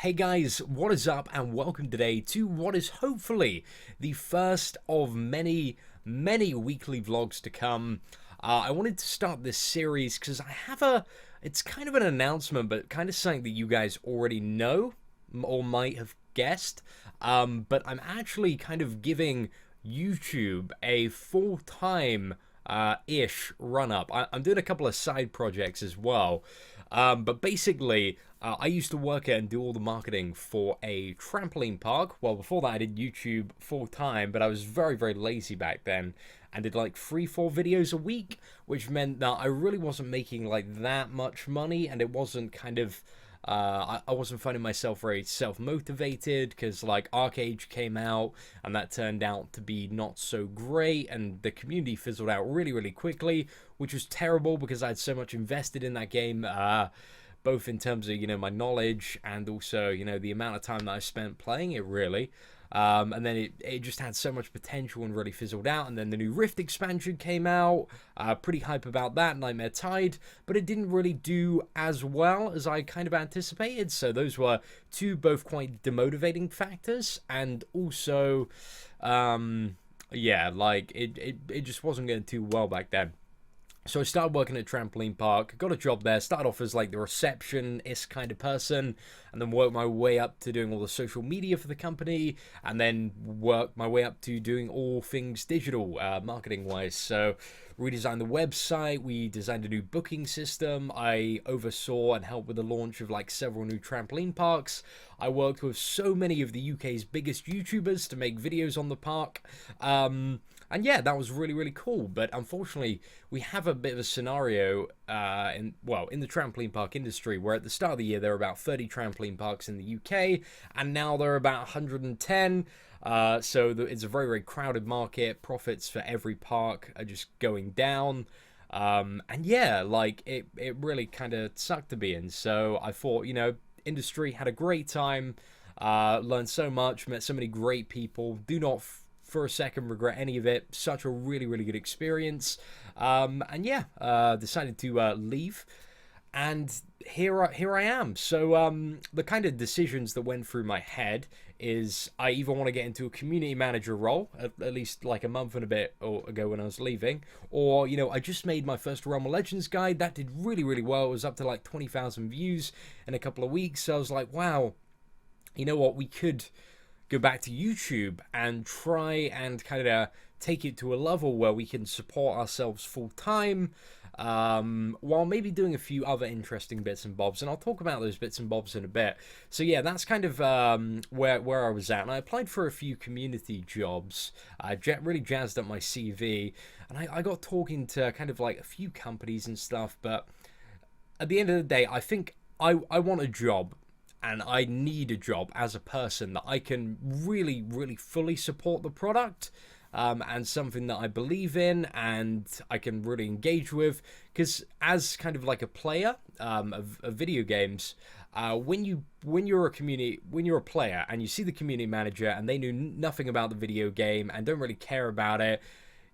Hey guys, what is up and welcome today to what is hopefully the first of many weekly vlogs to come. I wanted to start this series because it's kind of an announcement, but kind of something that you guys already know or might have guessed. But I'm actually kind of giving YouTube a full-time ish run up. I'm doing a couple of side projects as well. But basically, I used to work at and do all the marketing for a trampoline park. Well, before that, I did YouTube full time, but I was very lazy back then and did like 3-4 videos a week, which meant that I really wasn't making like that much money, and it wasn't kind of. I wasn't finding myself very self-motivated because like Arcade came out and that turned out to be not so great, and the community fizzled out really quickly, which was terrible because I had so much invested in that game, both in terms of, my knowledge and also, the amount of time that I spent playing it really. And then it just had so much potential and really fizzled out. And then the new Rift expansion came out. Pretty hype about that, Nightmare Tide. But it didn't really do as well as I kind of anticipated. So those were two both quite demotivating factors. And also, yeah, like it just wasn't going too well back then. So I started working at Trampoline Park, got a job there, started off as like the receptionist kind of person, and then worked my way up to doing all the social media for the company, and then worked my way up to doing all things digital, marketing-wise. So redesigned the website, we designed a new booking system, I oversaw and helped with the launch of like several new trampoline parks. I worked with so many of the UK's biggest YouTubers to make videos on the park. And yeah, that was really cool. But unfortunately, we have a bit of a scenario in the trampoline park industry where at the start of the year there were about 30 trampoline parks in the UK, and now there are about 110. So it's a very crowded market. Profits for every park are just going down. And yeah, like it really kind of sucked to be in. So I thought, industry, had a great time, learned so much, met so many great people. Do not for a second regret any of it. Such a really good experience. And yeah, decided to leave, and here I am. So the kind of decisions that went through my head is I either want to get into a community manager role, at least like a month and a bit ago when I was leaving, or I just made my first Realm of Legends guide. That did really well. It was up to like 20,000 views in a couple of weeks. So I was like, wow, you know what, we could go back to YouTube and try and kind of take it to a level where we can support ourselves full time, while maybe doing a few other interesting bits and bobs, and I'll talk about those bits and bobs in a bit. So yeah, that's kind of where I was at, and I applied for a few community jobs. I really jazzed up my CV, and I got talking to kind of like a few companies and stuff, but at the end of the day, I think I want a job. And I need a job as a person that I can really fully support the product, and something that I believe in and I can really engage with. Because as kind of like a player of video games, when you're a player and you see the community manager and they knew nothing about the video game and don't really care about it,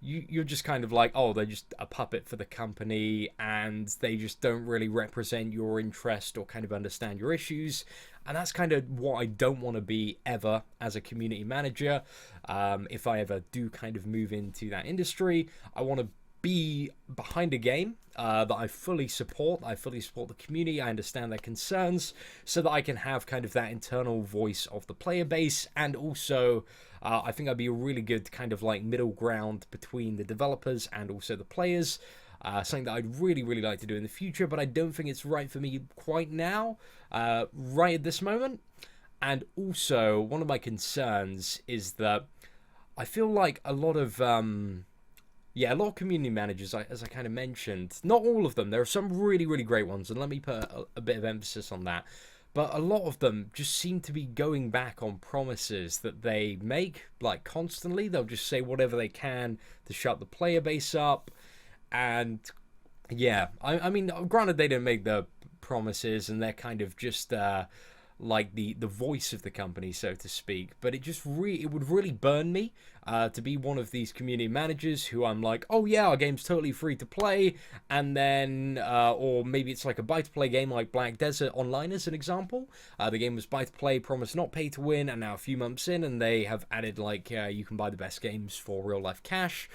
you're just kind of like, oh, they're just a puppet for the company and they just don't really represent your interest or kind of understand your issues. And that's kind of what I don't want to be ever as a community manager. If I ever do kind of move into that industry, I want to be behind a game that I fully support. I fully support the community. I understand their concerns so that I can have kind of that internal voice of the player base, and also I think I'd be a really good kind of like middle ground between the developers and also the players. Something that I'd really like to do in the future, but I don't think it's right for me quite now, right at this moment. And also, one of my concerns is that I feel like a lot of community managers, as I kind of mentioned, not all of them, there are some really great ones, and let me put a bit of emphasis on that. But a lot of them just seem to be going back on promises that they make, like constantly. They'll just say whatever they can to shut the player base up. And yeah, I mean, granted, they didn't make the promises and they're kind of just like the voice of the company, so to speak. But it just it would really burn me to be one of these community managers who I'm like, oh yeah, our game's totally free to play, and then or maybe it's like a buy to play game like Black Desert Online as an example. The game was buy to play, promise not pay to win, and now a few months in, and they have added like you can buy the best games for real life cash,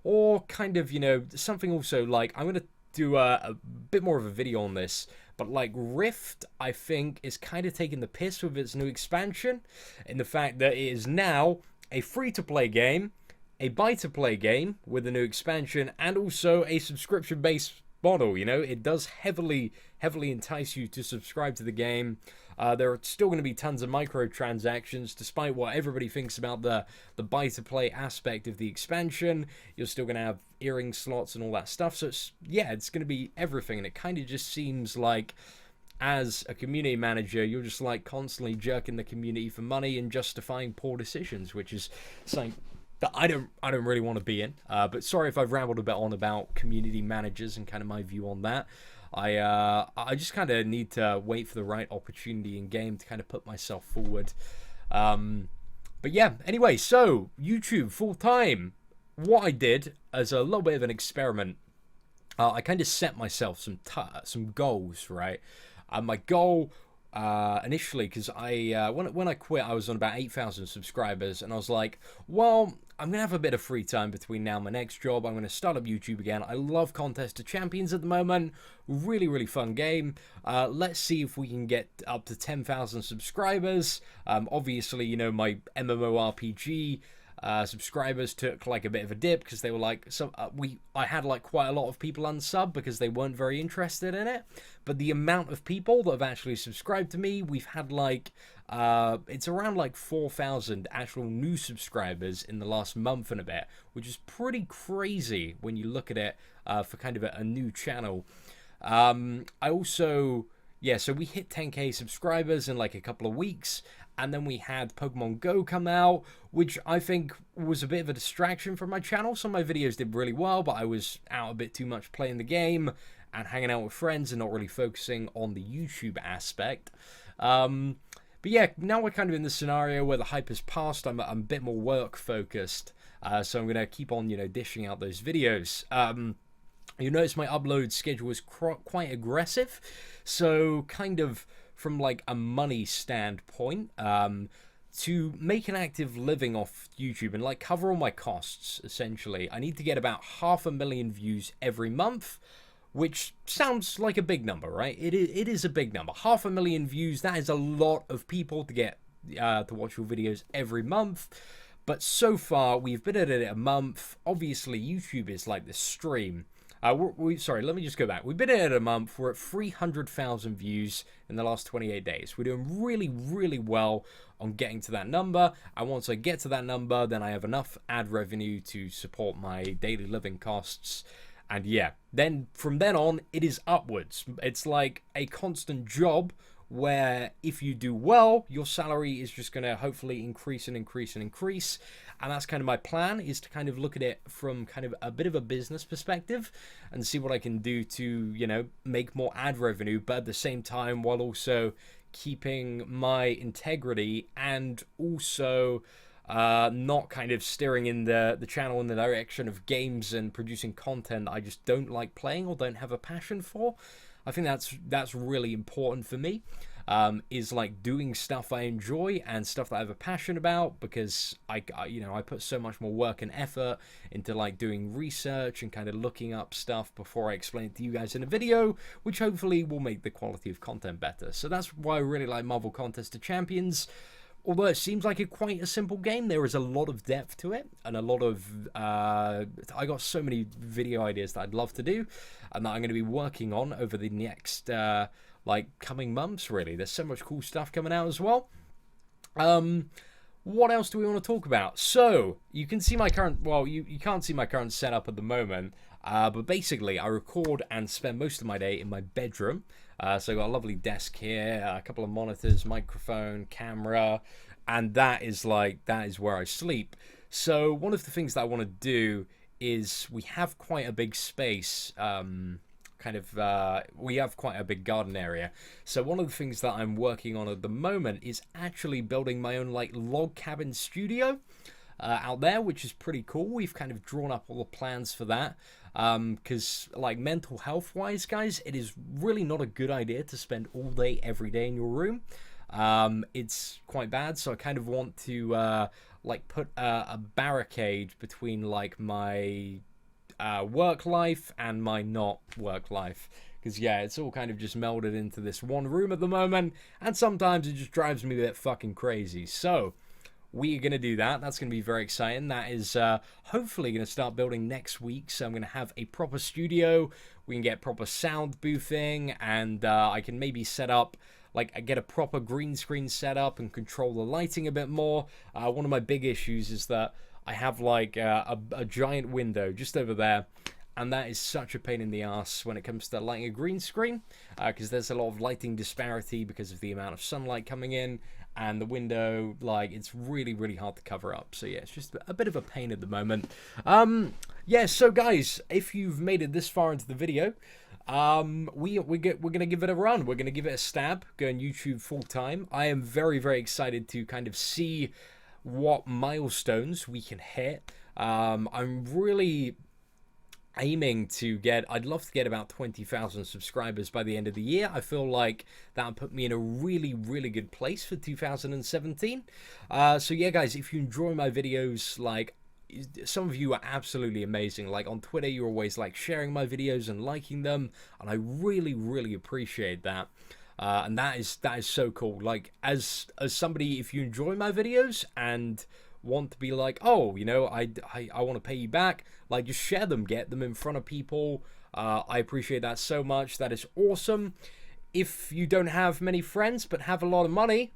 or kind of, you know, something also like I'm gonna do a bit more of a video on this. But like Rift, I think, is kind of taking the piss with its new expansion in the fact that it is now a free-to-play game, a buy-to-play game with a new expansion, and also a subscription-based model. You know, it does heavily entice you to subscribe to the game. There are still going to be tons of microtransactions, despite what everybody thinks about the buy-to-play aspect of the expansion. You're still going to have earring slots and all that stuff. So it's going to be everything, and it kind of just seems like, as a community manager, you're just like constantly jerking the community for money and justifying poor decisions, which is something that I don't really want to be in. But sorry if I've rambled a bit on about community managers and kind of my view on that. I just kind of need to wait for the right opportunity in game to kind of put myself forward. But yeah, anyway, so YouTube full time. What I did as a little bit of an experiment, I kind of set myself some goals, right? My goal initially, because when I quit, I was on about 8,000 subscribers, and I was like, well, I'm going to have a bit of free time between now and my next job. I'm going to start up YouTube again. I love Contest of Champions at the moment. Really fun game. Let's see if we can get up to 10,000 subscribers. Obviously, you know, my MMORPG subscribers took like a bit of a dip because they were like, I had like quite a lot of people unsub because they weren't very interested in it. But the amount of people that have actually subscribed to me, we've had like it's around like 4,000 actual new subscribers in the last month and a bit, which is pretty crazy when you look at it for kind of a new channel. I also, so we hit 10k subscribers in like a couple of weeks, and then we had Pokemon Go come out, which I think was a bit of a distraction from my channel. Some of my videos did really well, but I was out a bit too much playing the game and hanging out with friends and not really focusing on the YouTube aspect. But yeah, now we're kind of in the scenario where the hype has passed. I'm a bit more work focused, so I'm gonna keep on, you know, dishing out those videos. You notice my upload schedule is quite aggressive, so kind of from like a money standpoint, to make an active living off YouTube and like cover all my costs, essentially, I need to get about 500,000 views every month. Which sounds like a big number, right? It is a big number. 500,000 views, that is a lot of people to get to watch your videos every month. But so far, we've been at it a month. Obviously, YouTube is like the stream. Sorry, let me just go back. We've been at it a month. We're at 300,000 views in the last 28 days. We're doing really well on getting to that number. And once I get to that number, then I have enough ad revenue to support my daily living costs. And yeah, then from then on, it is upwards. It's like a constant job where if you do well, your salary is just going to hopefully increase and increase and increase. And that's kind of my plan, is to kind of look at it from kind of a bit of a business perspective and see what I can do to, you know, make more ad revenue, but at the same time, while also keeping my integrity and also not kind of steering in the channel in the direction of games and producing content I just don't like playing or don't have a passion for. I think that's really important for me, is like doing stuff I enjoy and stuff that I have a passion about, because I put so much more work and effort into like doing research and kind of looking up stuff before I explain it to you guys in a video, which hopefully will make the quality of content better. So that's why I really like Marvel Contest of Champions. Although it seems like quite a simple game, there is a lot of depth to it, and a lot of I got so many video ideas that I'd love to do, and that I'm going to be working on over the next like coming months. Really, there's so much cool stuff coming out as well. What else do we want to talk about? So you can see my current, well, you can't see my current setup at the moment, but basically I record and spend most of my day in my bedroom. So I've got a lovely desk here, a couple of monitors, microphone, camera, and that is where I sleep. So one of the things that I want to do is, we have quite a big space kind kind of we have quite a big garden area. So one of the things that I'm working on at the moment is actually building my own like log cabin studio out there, which is pretty cool. We've kind of drawn up all the plans for that. Because like mental health wise, guys, it is really not a good idea to spend all day every day in your room. It's quite bad, so I kind of want to like put a barricade between like my work life and my not work life, because yeah, it's all kind of just melded into this one room at the moment, and sometimes it just drives me a bit fucking crazy. So we are going to do that. That's going to be very exciting. That is hopefully going to start building next week. So I'm going to have a proper studio. We can get proper sound boothing, and I can maybe set up, like, get a proper green screen set up and control the lighting a bit more. One of my big issues is that I have like a giant window just over there, and that is such a pain in the ass when it comes to lighting a green screen, because there's a lot of lighting disparity because of the amount of sunlight coming in. And the window, like, it's really, really hard to cover up. So, yeah, it's just a bit of a pain at the moment. Yeah, so, guys, if you've made it this far into the video, we're going to give it a run. We're going to give it a stab, go on YouTube full time. I am very, very excited to kind of see what milestones we can hit. I'm really aiming to get, I'd love to get about 20,000 subscribers by the end of the year. I feel like that would put me in a really, really good place for 2017. So yeah, guys, if you enjoy my videos, like, some of you are absolutely amazing. Like on Twitter, you're always like sharing my videos and liking them, and I really, really appreciate that. And that is so cool. Like, as somebody, if you enjoy my videos and want to be like, oh, you know, I want to pay you back, like, just share them, get them in front of people. I appreciate that so much. That is awesome. If you don't have many friends but have a lot of money,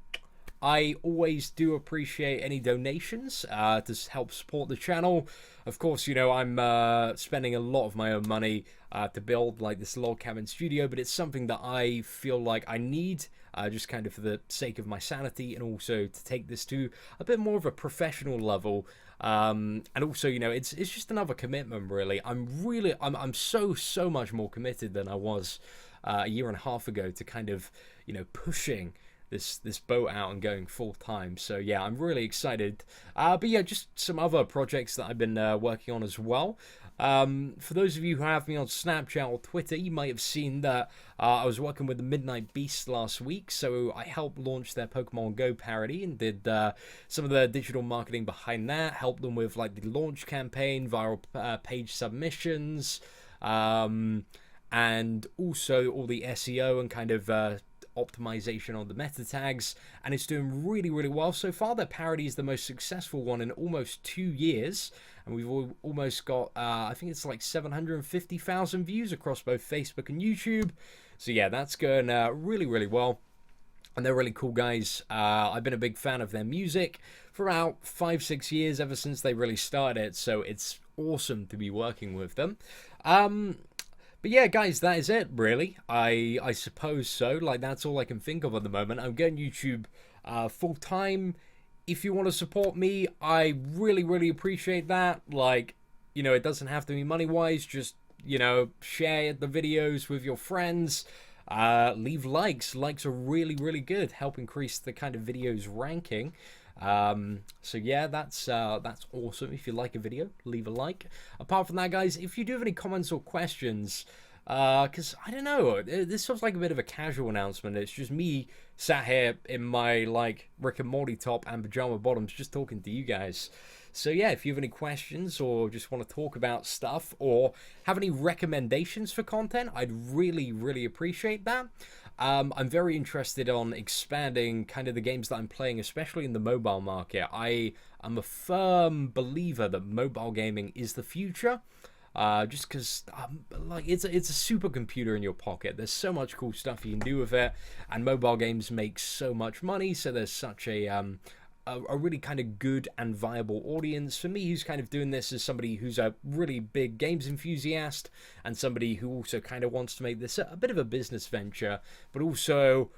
I always do appreciate any donations to help support the channel. Of course, you know, I'm spending a lot of my own money to build like this log cabin studio, but it's something that I feel like I need, just kind of for the sake of my sanity, and also to take this to a bit more of a professional level. And also, you know, it's just another commitment, really. I'm so much more committed than I was a year and a half ago to kind of, you know, pushing this boat out and going full time. So yeah, I'm really excited. But yeah, just some other projects that I've been working on as well. For those of you who have me on Snapchat or Twitter, you might have seen that I was working with the Midnight Beast last week, so I helped launch their Pokemon Go parody and did some of the digital marketing behind that, helped them with like the launch campaign, viral page submissions, and also all the SEO and kind of optimization on the meta tags, and it's doing really, really well so far. Their parody is the most successful one in almost 2 years, and we've almost got I think it's like 750,000 views across both Facebook and YouTube. So yeah, that's going really, really well, and they're really cool guys. I've been a big fan of their music for about 5-6 years, ever since they really started it, so it's awesome to be working with them. But yeah, guys, that is it, really. I suppose so. Like, that's all I can think of at the moment. I'm going YouTube full-time. If you want to support me, I really, really appreciate that. Like, you know, it doesn't have to be money-wise. Just, you know, share the videos with your friends. Leave likes. Likes are really, really good. Help increase the kind of videos ranking. So yeah, that's awesome. If you like a video, leave a like. Apart from that, guys, if you do have any comments or questions, because I don't know, this feels like a bit of a casual announcement. It's just me sat here in my like Rick and Morty top and pajama bottoms just talking to you guys. So yeah, if you have any questions or just want to talk about stuff or have any recommendations for content, I'd really, really appreciate that. I'm very interested on expanding kind of the games that I'm playing, especially in the mobile market. I am a firm believer that mobile gaming is the future. Just because, like, it's a supercomputer in your pocket. There's so much cool stuff you can do with it, and mobile games make so much money. So there's such a really kind of good and viable audience. For me, who's kind of doing this as somebody who's a really big games enthusiast and somebody who also kind of wants to make this a bit of a business venture, but also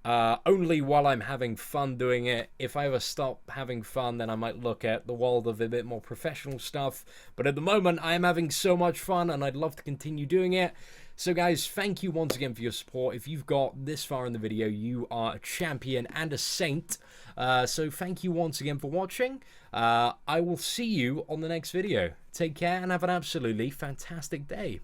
only while I'm having fun doing it. If I ever stop having fun, then I might look at the world of a bit more professional stuff. But at the moment, I am having so much fun, and I'd love to continue doing it. So guys, thank you once again for your support. If you've got this far in the video, you are a champion and a saint. So thank you once again for watching. I will see you on the next video. Take care and have an absolutely fantastic day.